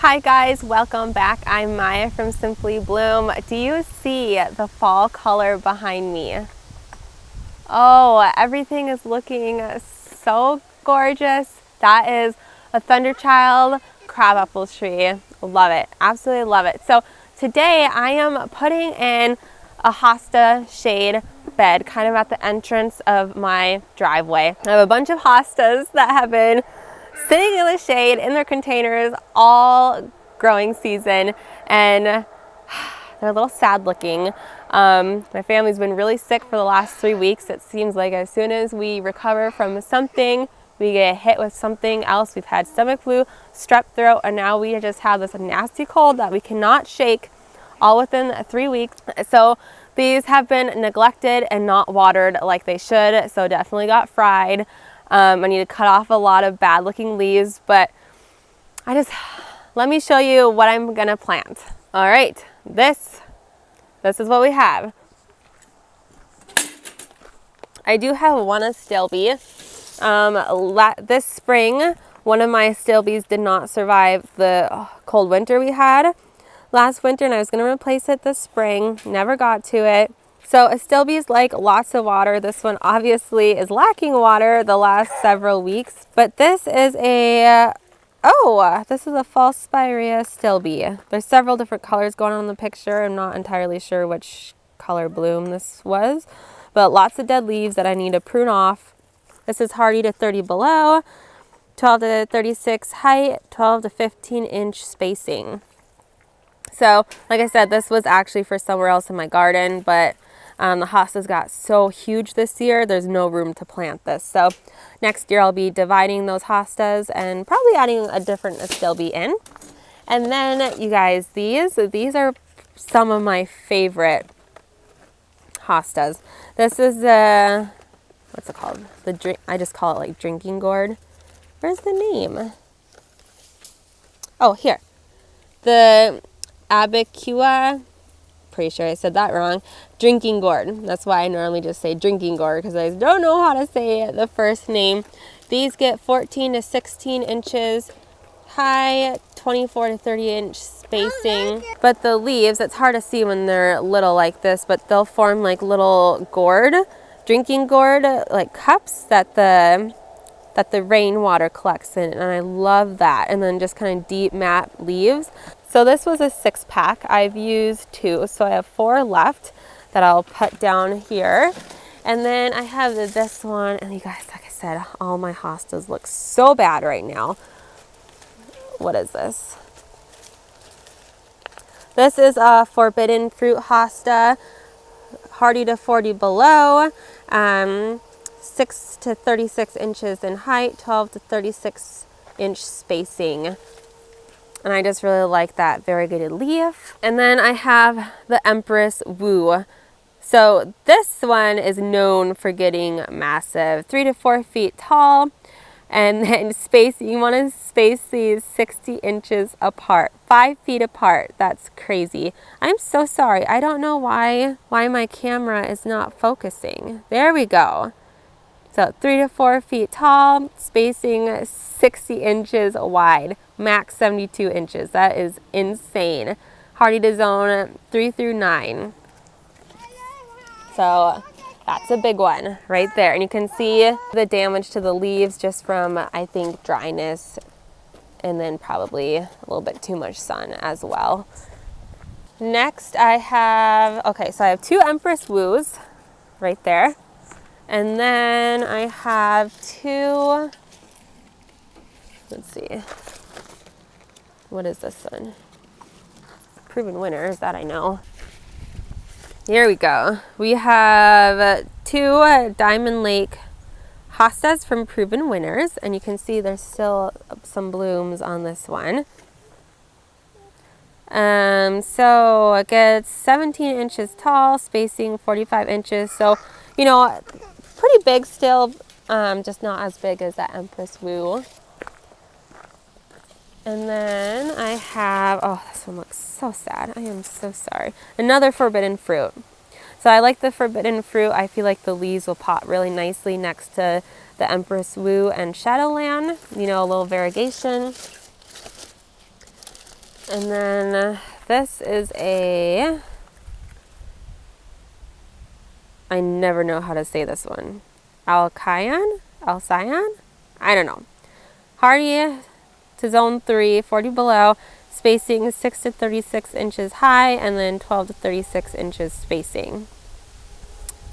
Hi guys, welcome back. I'm Maya from Simply Bloom. Do you see the fall color behind me? Oh, everything is looking so gorgeous. That is a Thunderchild crabapple tree. Love it, absolutely love it. So today I am putting in a Hosta shade bed kind of at the entrance of my driveway. I have a bunch of Hostas that have been sitting in the shade in their containers all growing season, and they're a little sad looking. My family's been really sick for the last 3 weeks. It seems like as soon as we recover from something, we get hit with something else. We've had stomach flu, strep throat, and now we just have this nasty cold that we cannot shake, all within 3 weeks. So these have been neglected and not watered like they should, so definitely got fried. I need to cut off a lot of bad looking leaves, but let me show you what I'm gonna plant. All right, this is what we have. I do have one Astilbe. This spring, one of my Astilbes did not survive the cold winter we had last winter, and I was gonna replace it this spring, never got to it. So Astilbes like lots of water. This one obviously is lacking water the last several weeks, but this is a false Spirea Astilbe. There's several different colors going on in the picture. I'm not entirely sure which color bloom this was, but lots of dead leaves that I need to prune off. This is hardy to 30 below, 12 to 36 height, 12 to 15 inch spacing. So like I said, this was actually for somewhere else in my garden, but the hostas got so huge this year, there's no room to plant this. So next year I'll be dividing those hostas and probably adding a different Astilbe in. And then you guys, these are some of my favorite hostas. This is what's it called? I just call it like drinking gourd. Where's the name? Oh, here. The Abacua, pretty sure I said that wrong, drinking gourd. That's why I normally just say drinking gourd, because I don't know how to say the first name. These get 14 to 16 inches high, 24 to 30 inch spacing. But the leaves, it's hard to see when they're little like this, but they'll form like little drinking gourd, like cups that the rainwater collects in, and I love that. And then just kind of deep matte leaves. So this was a 6-pack. I've used 2, so I have 4 left that I'll put down here. And then I have this one, and you guys, like I said, all my hostas look so bad right now. What is this? This is a forbidden fruit hosta, hardy to 40 below, 6 to 36 inches in height, 12 to 36 inch spacing. And I just really like that variegated leaf. And then I have the Empress Woo. So this one is known for getting massive, 3 to 4 feet tall. And then you want to space these 60 inches apart, 5 feet apart. That's crazy. I'm so sorry. I don't know why my camera is not focusing. There we go. So 3 to 4 feet tall, spacing 60 inches wide, max 72 inches. That is insane. Hardy to zone 3 through 9. So that's a big one right there. And you can see the damage to the leaves just from, I think, dryness and then probably a little bit too much sun as well. Next I have 2 Empress Woos right there. And then I have 2, let's see, what is this one? Proven winners, that I know. Here we go. We have 2 Diamond Lake hostas from Proven Winners, and you can see there's still some blooms on this one. So it gets 17 inches tall, spacing 45 inches. So, you know, pretty big still, just not as big as that Empress Woo. And then I have, oh, this one looks so sad. I am so sorry. Another forbidden fruit. So I like the forbidden fruit. I feel like the leaves will pop really nicely next to the Empress Woo and Shadowland. You know, a little variegation. And then this is a, I never know how to say this one. Alcyon? I don't know. Hardy to zone 3, 40 below, spacing 6 to 36 inches high, and then 12 to 36 inches spacing.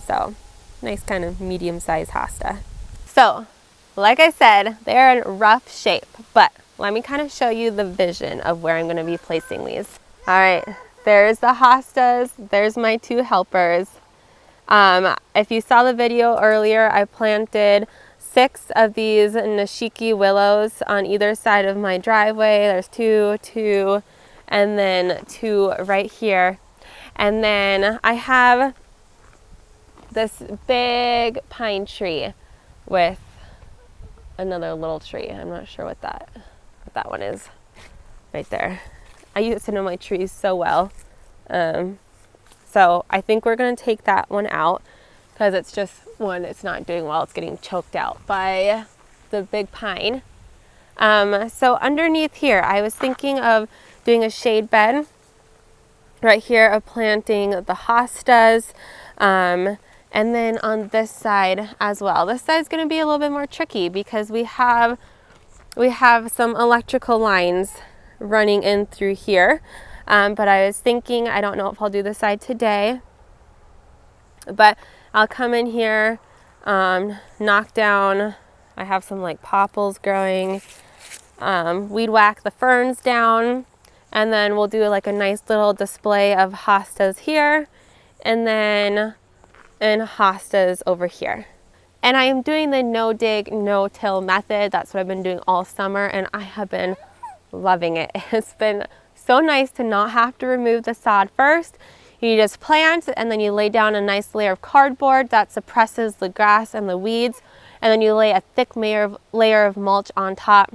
So, nice kind of medium-sized hosta. So, like I said, they're in rough shape, but let me kind of show you the vision of where I'm going to be placing these. All right, there's the hostas. There's my 2 helpers. If you saw the video earlier, I planted 6 of these Nishiki willows on either side of my driveway. There's 2, and then 2 right here. And then I have this big pine tree with another little tree. I'm not sure what that one is right there. I used to know my trees so well. So I think we're going to take that one out because it's just one, it's not doing well. It's getting choked out by the big pine. So underneath here, I was thinking of doing a shade bed right here, of planting the hostas. And then on this side as well. This side's going to be a little bit more tricky because we have some electrical lines running in through here. But I was thinking, I don't know if I'll do this side today, but I'll come in here, knock down, I have some like popples growing, weed whack the ferns down, and then we'll do like a nice little display of hostas here, and then hostas over here. And I am doing the no dig, no till method. That's what I've been doing all summer, and I have been loving it. It's been so nice to not have to remove the sod first. You just plant, and then you lay down a nice layer of cardboard that suppresses the grass and the weeds, and then you lay a thick layer of mulch on top.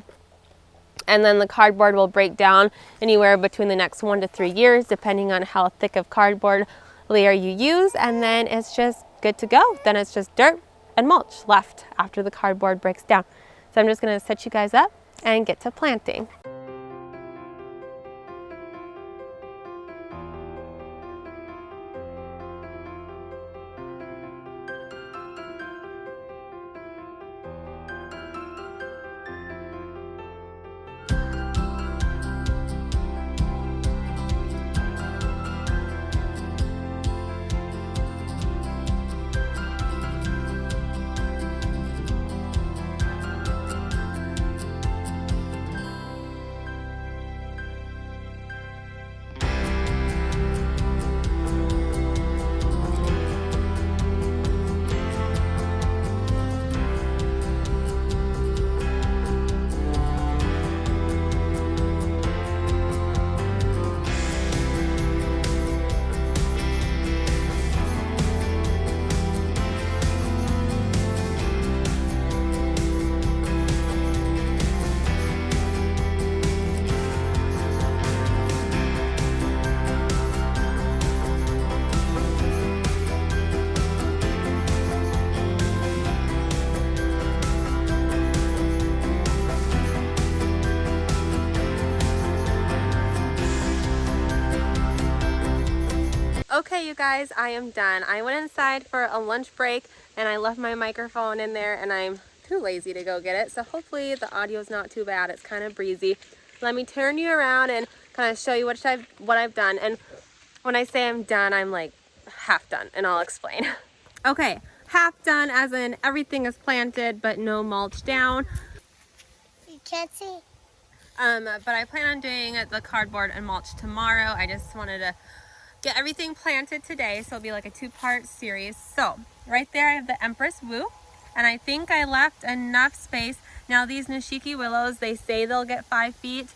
And then the cardboard will break down anywhere between the next 1 to 3 years, depending on how thick of cardboard layer you use, and then it's just good to go. Then it's just dirt and mulch left after the cardboard breaks down. So I'm just going to set you guys up and get to planting. Okay, you guys, I am done. I went inside for a lunch break and I left my microphone in there, and I'm too lazy to go get it. So hopefully the audio is not too bad. It's kind of breezy. Let me turn you around and kind of show you what I've done. And when I say I'm done, I'm like half done, and I'll explain. Okay, half done as in everything is planted but no mulch down. You can't see. But I plan on doing the cardboard and mulch tomorrow. I just wanted to get everything planted today, so it'll be like a 2-part series. So right there I have the Empress Woo, and I think I left enough space. Now these Nishiki willows, they say they'll get 5 feet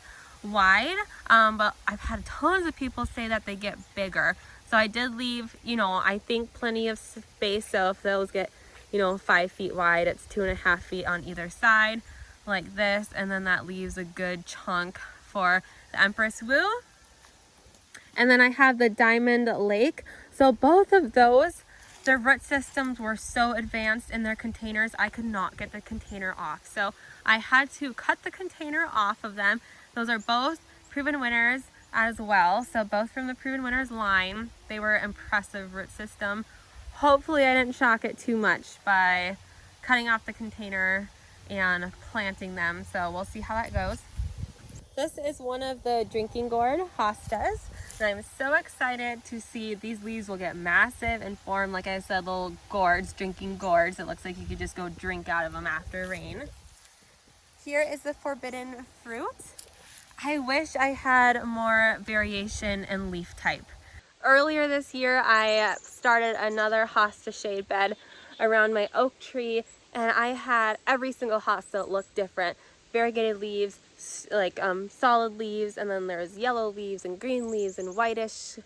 wide, but I've had tons of people say that they get bigger. So I did leave, I think plenty of space. So if those get, 5 feet wide, it's 2.5 feet on either side like this, and then that leaves a good chunk for the Empress Woo. And then I have the Diamond Lake. So both of those, their root systems were so advanced in their containers, I could not get the container off. So I had to cut the container off of them. Those are both proven winners. as well. So both from the Proven Winners line. They were impressive root system. Hopefully I didn't shock it too much by cutting off the container and planting them. So we'll see how that goes. This is one of the drinking gourd hostas, and I'm so excited to see these leaves will get massive and form, like I said, little gourds, drinking gourds. It looks like you could just go drink out of them after rain. Here is the forbidden fruit. I wish I had more variation in leaf type. Earlier this year, I started another hosta shade bed around my oak tree, and I had every single hosta look different. Variegated leaves, like solid leaves, and then there's yellow leaves and green leaves and whitish.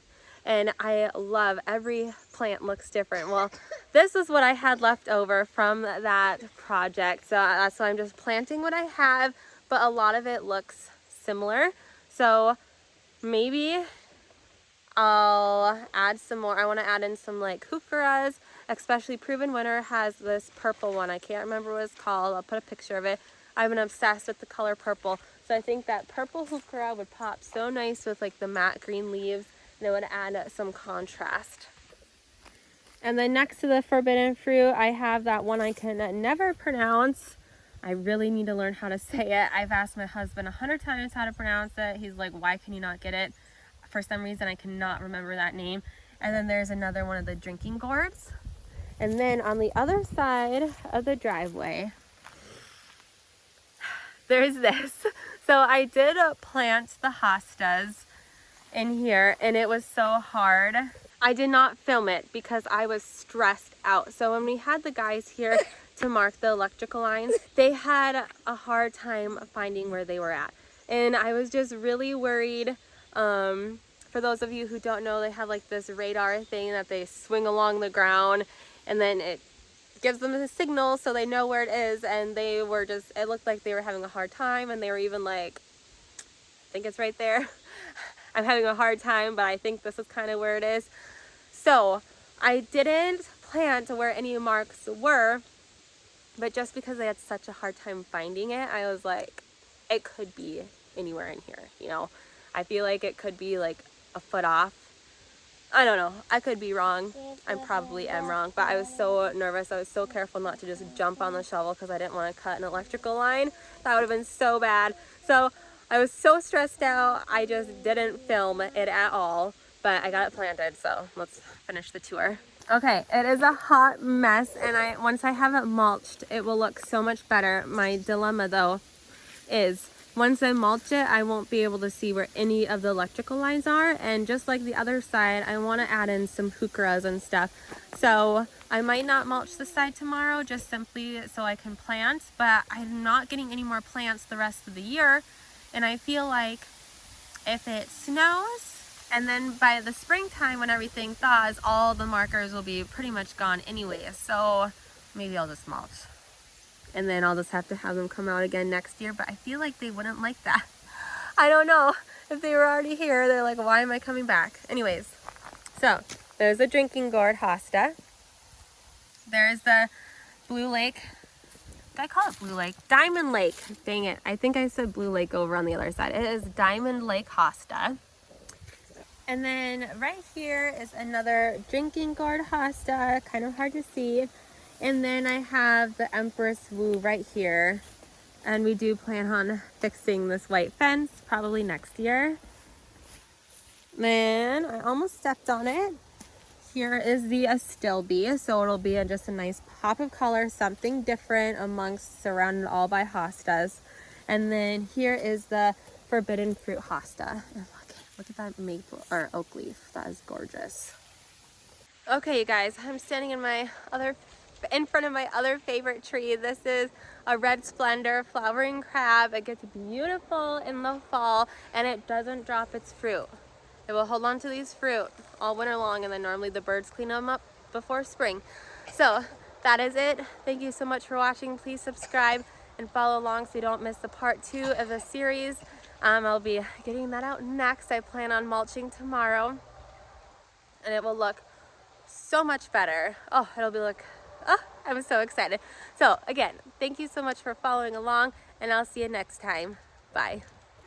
And I love every plant looks different. Well, this is what I had left over from that project. So that's why I'm just planting what I have, but a lot of it looks similar. So maybe I'll add some more. I want to add in some like heucheras, especially Proven Winner has this purple one. I can't remember what it's called. I'll put a picture of it. I've been obsessed with the color purple. So I think that purple heuchera would pop so nice with like the matte green leaves, and it would add some contrast. And then next to the forbidden fruit, I have that one I can never pronounce. I really need to learn how to say it. I've asked my husband 100 times how to pronounce it. He's like, why can you not get it? For some reason, I cannot remember that name. And then there's another one of the drinking gourds. And then on the other side of the driveway, there's this. So I did plant the hostas in here, and it was so hard. I did not film it because I was stressed out. So when we had the guys here to mark the electrical lines, they had a hard time finding where they were at. And I was just really worried. For those of you who don't know, they have like this radar thing that they swing along the ground, and then it gives them a signal so they know where it is. And they were just, it looked like they were having a hard time, and they were even like, I think it's right there. I'm having a hard time, but I think this is kind of where it is. So I didn't plant where any marks were, but just because I had such a hard time finding it, I was like, it could be anywhere in here, you know. I feel like it could be like a foot off. I don't know. I could be wrong. I probably am wrong, but I was so nervous. I was so careful not to just jump on the shovel because I didn't want to cut an electrical line. That would have been so bad. So I was so stressed out. I just didn't film it at all, but I got it planted. So let's finish the tour. Okay, it is a hot mess, and once I have it mulched, it will look so much better. My dilemma though is once I mulch it, I won't be able to see where any of the electrical lines are. And just like the other side, I want to add in some heucheras and stuff. So I might not mulch this side tomorrow, just simply so I can plant. But I'm not getting any more plants the rest of the year. And I feel like if it snows, and then by the springtime when everything thaws, all the markers will be pretty much gone anyway. So maybe I'll just mulch. And then I'll just have to have them come out again next year, but I feel like they wouldn't like that. I don't know. If they were already here, they're like, why am I coming back? Anyways, so there's the drinking gourd hosta. There's the Blue Lake. Did I call it Blue Lake? Diamond Lake. Dang it. I think I said Blue Lake over on the other side. It is Diamond Lake hosta. And then right here is another drinking gourd hosta. Kind of hard to see. And then I have the Empress Woo right here. And we do plan on fixing this white fence probably next year. Then I almost stepped on it. Here is the Astilbe. So it'll be just a nice pop of color, something different amongst surrounded all by hostas. And then here is the forbidden fruit hosta. And look at that maple or oak leaf. That is gorgeous. Okay, you guys, I'm standing in front of my other favorite tree. This is a red Splendor flowering crab. It gets beautiful in the fall, and it doesn't drop its fruit. It will hold on to these fruit all winter long, and then normally the birds clean them up before spring. So that is it. Thank you so much for watching. Please subscribe and follow along so you don't miss the part 2 of the series. I'll be getting that out next. I plan on mulching tomorrow, and it will look so much better. Oh, I'm so excited. So again, thank you so much for following along, and I'll see you next time. Bye.